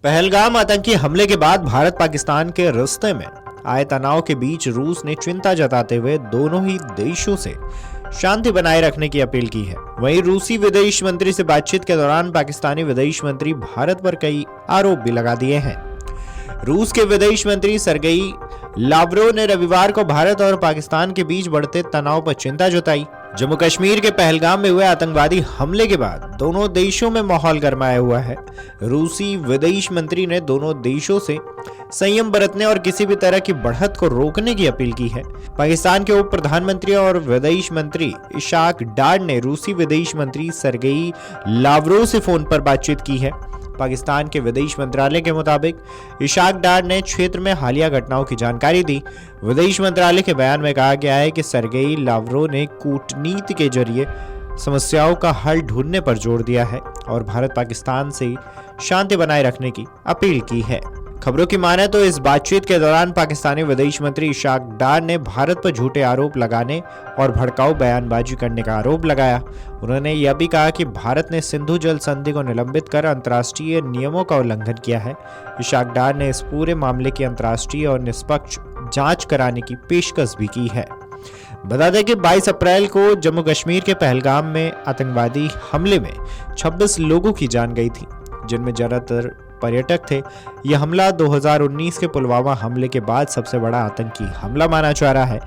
पहलगाम आतंकी हमले के बाद भारत पाकिस्तान के रिश्ते में आए तनाव के बीच रूस ने चिंता जताते हुए दोनों ही देशों से शांति बनाए रखने की अपील की है। वहीं रूसी विदेश मंत्री से बातचीत के दौरान पाकिस्तानी विदेश मंत्री भारत पर कई आरोप भी लगा दिए हैं। रूस के विदेश मंत्री सरगेई लावरोव ने रविवार को भारत और पाकिस्तान के बीच बढ़ते तनाव पर चिंता जताई। जम्मू कश्मीर के पहलगाम में हुए आतंकवादी हमले के बाद दोनों देशों में माहौल गरमाया हुआ है। रूसी विदेश मंत्री ने दोनों देशों से संयम बरतने और किसी भी तरह की बढ़त को रोकने की अपील की है। पाकिस्तान के उप प्रधानमंत्री और विदेश मंत्री इशाक डार ने रूसी विदेश मंत्री सरगेई लावरोव से फोन पर बातचीत की है। पाकिस्तान के विदेश मंत्रालय के मुताबिक इशाक डार ने क्षेत्र में हालिया घटनाओं की जानकारी दी। विदेश मंत्रालय के बयान में कहा गया है कि सरगेई लावरोव ने कूटनीति के जरिए समस्याओं का हल ढूंढने पर जोर दिया है और भारत पाकिस्तान से शांति बनाए रखने की अपील की है। खबरों की माने तो इस बातचीत के दौरान पाकिस्तानी विदेश मंत्री इशाक डार ने भारत पर झूठे आरोप लगाने और भड़काऊ बयानबाजी करने का आरोप लगाया। उन्होंने यह भी कहा कि भारत ने सिंधु जल संधि को निलंबित कर अंतर्राष्ट्रीय नियमों का उल्लंघन किया है। इशाक डार ने इस पूरे मामले की अंतर्राष्ट्रीय और निष्पक्ष जांच कराने की पेशकश भी की है। बता दें कि 22 अप्रैल को जम्मू कश्मीर के पहलगाम में आतंकवादी हमले में 26 लोगों की जान गई थी, जिनमें ज्यादातर पर्यटक थे। यह हमला 2019 के पुलवामा हमले के बाद सबसे बड़ा आतंकी हमला माना जा रहा है।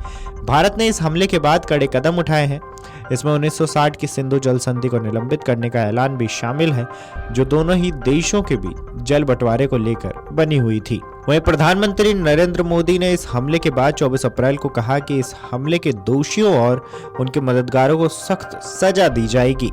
भारत ने इस हमले के बाद कड़े कदम उठाए हैं। इसमें 1960 की सिंधु जल संधि को निलंबित करने का ऐलान भी शामिल है, जो दोनों ही देशों के बीच जल बंटवारे को लेकर बनी हुई थी। वहीं प्रधानमंत्री नरेंद्र मोदी ने इस हमले के बाद 24 अप्रैल को कहा कि इस हमले के दोषियों और उनके मददगारों को सख्त सजा दी जाएगी।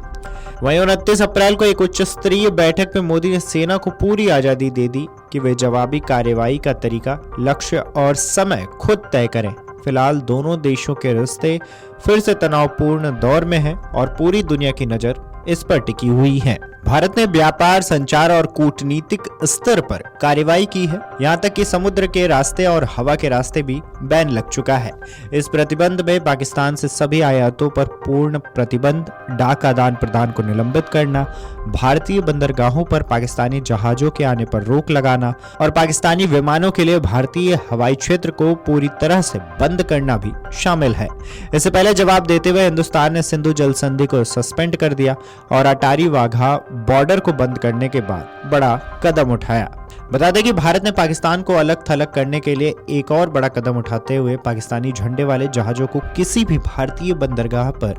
वहीं 29 अप्रैल को एक उच्च स्तरीय बैठक में मोदी ने सेना को पूरी आजादी दे दी कि वे जवाबी कार्रवाई का तरीका, लक्ष्य और समय खुद तय करें। फिलहाल दोनों देशों के रिश्ते फिर से तनावपूर्ण दौर में हैं और पूरी दुनिया की नजर इस पर टिकी हुई है। भारत ने व्यापार, संचार और कूटनीतिक स्तर पर कार्रवाई की है। यहाँ तक कि समुद्र के रास्ते और हवा के रास्ते भी बैन लग चुका है। इस प्रतिबंध में पाकिस्तान से सभी आयातों पर पूर्ण प्रतिबंध, डाक आदान प्रदान को निलंबित करना, भारतीय बंदरगाहों पर पाकिस्तानी जहाजों के आने पर रोक लगाना और पाकिस्तानी विमानों के लिए भारतीय हवाई क्षेत्र को पूरी तरह से बंद करना भी शामिल है। इससे पहले जवाब देते हुए हिंदुस्तान ने सिंधु जल संधि को सस्पेंड कर दिया और अटारी वाघा बॉर्डर को बंद करने के बाद बड़ा कदम उठाया। बता दें कि भारत ने पाकिस्तान को अलग थलग करने के लिए एक और बड़ा कदम उठाते हुए पाकिस्तानी झंडे वाले जहाजों को किसी भी भारतीय बंदरगाह पर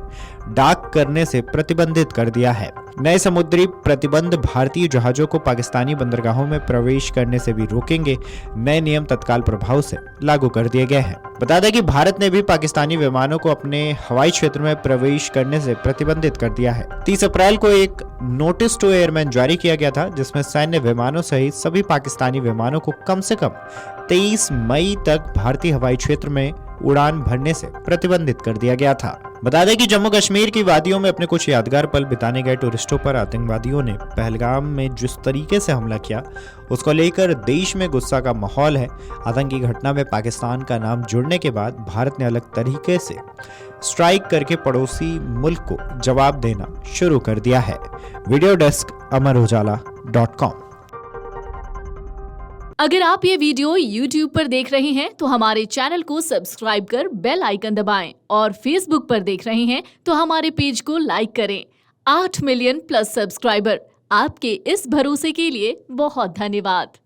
डाक करने से प्रतिबंधित कर दिया है। नए समुद्री प्रतिबंध भारतीय जहाजों को पाकिस्तानी बंदरगाहों में प्रवेश करने से भी रोकेंगे। नए नियम तत्काल प्रभाव से लागू कर दिए गए हैं। बता दें कि भारत ने भी पाकिस्तानी विमानों को अपने हवाई क्षेत्र में प्रवेश करने से प्रतिबंधित कर दिया है। 30 अप्रैल को एक नोटिस टू एयरमैन जारी किया गया था, जिसमें सैन्य विमानों सहित सभी पाकिस्तानी विमानों को कम से कम 23 मई तक भारतीय हवाई क्षेत्र में उड़ान भरने से प्रतिबंधित कर दिया गया था। बता दें कि जम्मू कश्मीर की वादियों में अपने कुछ यादगार पल बिताने गए टूरिस्टों पर आतंकवादियों ने पहलगाम में जिस तरीके से हमला किया, उसको लेकर देश में गुस्सा का माहौल है। आतंकी घटना में पाकिस्तान का नाम जुड़ने के बाद भारत ने अलग तरीके से स्ट्राइक करके पड़ोसी मुल्क को जवाब देना शुरू कर दिया है। Video desk amarujala.com। अगर आप ये वीडियो YouTube पर देख रहे हैं तो हमारे चैनल को सब्सक्राइब कर बेल आइकन दबाएं और Facebook पर देख रहे हैं तो हमारे पेज को लाइक करें। 8 मिलियन प्लस सब्सक्राइबर, आपके इस भरोसे के लिए बहुत धन्यवाद।